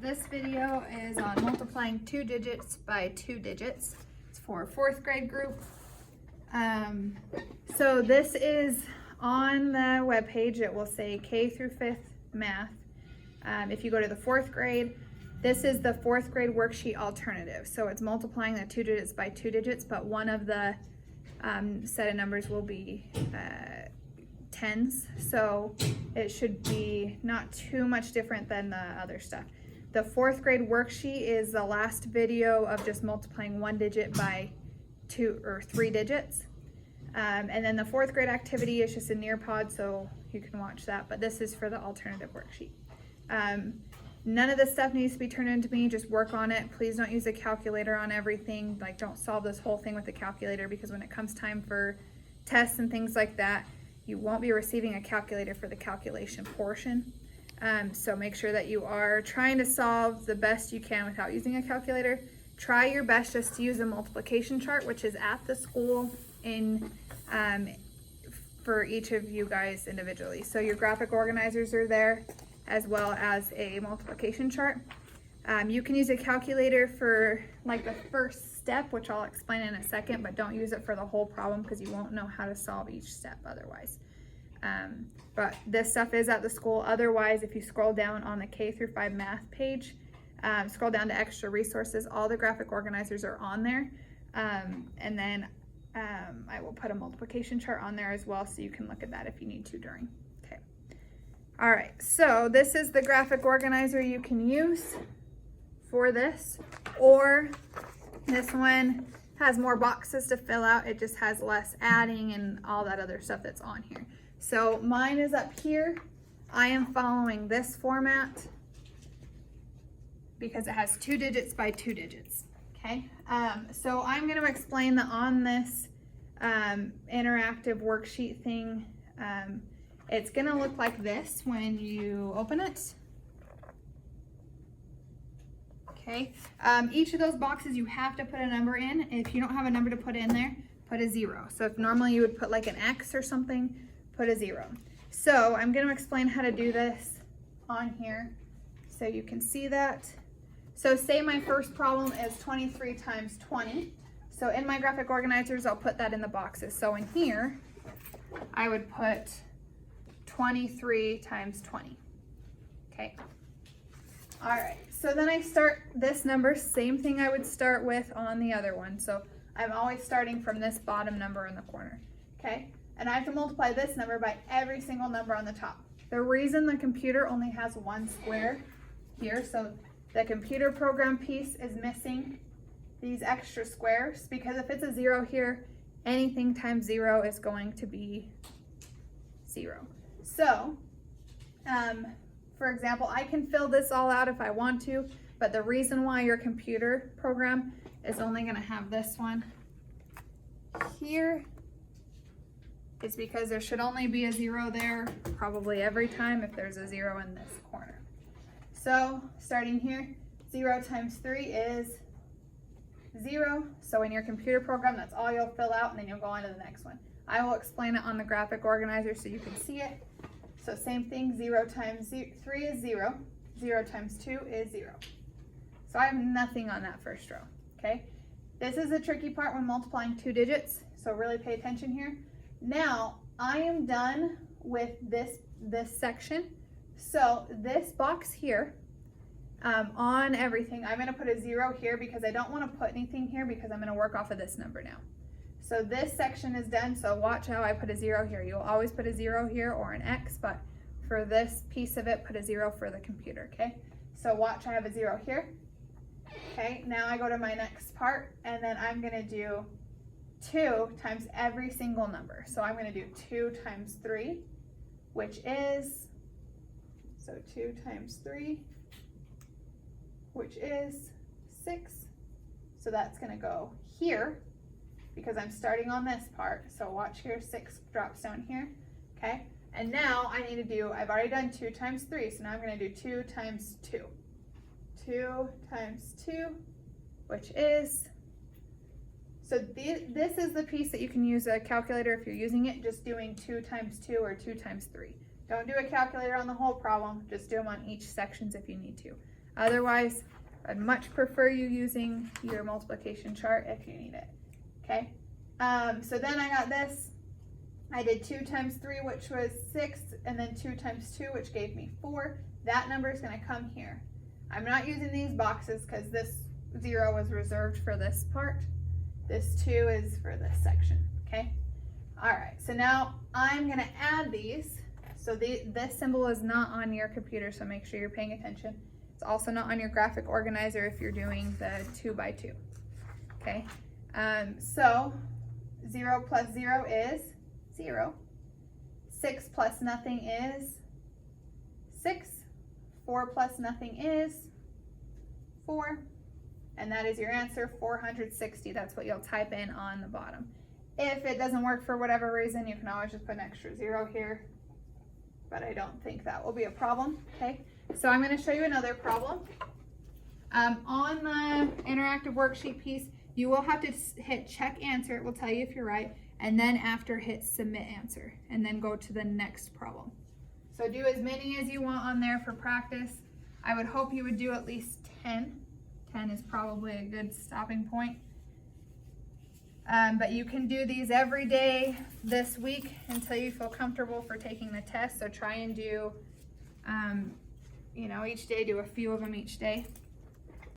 This video is on multiplying 2 digits by 2 digits. It's for a 4th grade group. So this is on the webpage. It will say K through 5th math. If you go to the 4th grade, this is the 4th grade worksheet alternative. So it's multiplying the 2 digits by 2 digits, but one of the set of numbers will be tens. So it should be not too much different than the other stuff. The 4th grade worksheet is the last video of just multiplying 1 digit by 2 or 3 digits. And then the 4th grade activity is just a Nearpod, so you can watch that, but this is for the alternative worksheet. None of this stuff needs to be turned into me, just work on it. Please don't use a calculator on everything. Like, don't solve this whole thing with a calculator, because when it comes time for tests and things like that, you won't be receiving a calculator for the calculation portion. So make sure that you are trying to solve the best you can without using a calculator. Try your best just to use a multiplication chart, which is at the school in for each of you guys individually. So your graphic organizers are there, as well as a multiplication chart. You can use a calculator for like the first step, which I'll explain in a second, but don't use it for the whole problem because you won't know how to solve each step otherwise. But this stuff is at the school. Otherwise, if you scroll down on the K through 5 math page, scroll down to extra resources, all the graphic organizers are on there. And then I will put a multiplication chart on there as well, so you can look at that if you need to during. Okay. All right, so this is the graphic organizer you can use for this, or this one has more boxes to fill out. It just has less adding and all that other stuff that's on here. So mine is up here. I am following this format because it has 2 digits by 2 digits. Okay, so I'm going to explain that on this interactive worksheet thing. It's going to look like this when you open it. Okay, each of those boxes you have to put a number in. If you don't have a number to put in there, put a 0. So if normally you would put like an X or something, put a 0. So I'm going to explain how to do this on here so you can see that. So say my first problem is 23 times 20. So in my graphic organizers, I'll put that in the boxes. So in here, I would put 23 times 20. Okay. All right. So then I start this number, same thing I would start with on the other one. So I'm always starting from this bottom number in the corner. Okay. And I have to multiply this number by every single number on the top. The reason the computer only has one square here, so the computer program piece is missing these extra squares, because if it's a 0 here, anything times 0 is going to be 0. So, for example, I can fill this all out if I want to, but the reason why your computer program is only going to have this one here is because there should only be a 0 there probably every time if there's a 0 in this corner. So starting here, 0 times 3 is 0. So in your computer program, that's all you'll fill out, and then you'll go on to the next one. I will explain it on the graphic organizer so you can see it. So same thing, 0 times 3 is 0. 0 times 2 is 0. So I have nothing on that first row, okay? This is the tricky part when multiplying 2 digits, so really pay attention here. Now, I am done with this section. So this box here, on everything, I'm going to put a 0 here because I don't want to put anything here because I'm going to work off of this number now. So this section is done, so watch how I put a 0 here. You'll always put a 0 here or an X, but for this piece of it, put a 0 for the computer, okay? So watch, I have a 0 here. Okay, now I go to my next part, and then I'm going to do 2 times every single number. So I'm going to do 2 times 3, which is, so 2 times 3, which is 6. So that's going to go here because I'm starting on this part. So watch here, 6 drops down here. Okay, and now I need to do, I've already done 2 times 3, so now I'm going to do 2 times 2. 2 times 2, which is, so this is the piece that you can use a calculator if you're using it, just doing 2 times 2 or 2 times 3. Don't do a calculator on the whole problem, just do them on each sections if you need to. Otherwise, I'd much prefer you using your multiplication chart if you need it, okay? So then I got this. I did 2 times 3, which was 6, and then 2 times 2, which gave me 4. That number is going to come here. I'm not using these boxes because this 0 was reserved for this part. This 2 is for this section, okay? All right, so now I'm going to add these. So this symbol is not on your computer, so make sure you're paying attention. It's also not on your graphic organizer if you're doing the 2 by 2, okay? So 0 plus 0 is 0. 6 plus nothing is 6. 4 plus nothing is 4. And that is your answer, 460. That's what you'll type in on the bottom. If it doesn't work for whatever reason, you can always just put an extra 0 here. But I don't think that will be a problem, okay? So I'm going to show you another problem. On the interactive worksheet piece, you will have to hit check answer. It will tell you if you're right. And then after, hit submit answer. And then go to the next problem. So do as many as you want on there for practice. I would hope you would do at least 10. 10 is probably a good stopping point. But you can do these every day this week until you feel comfortable for taking the test. So try and do, you know, each day, do a few of them each day.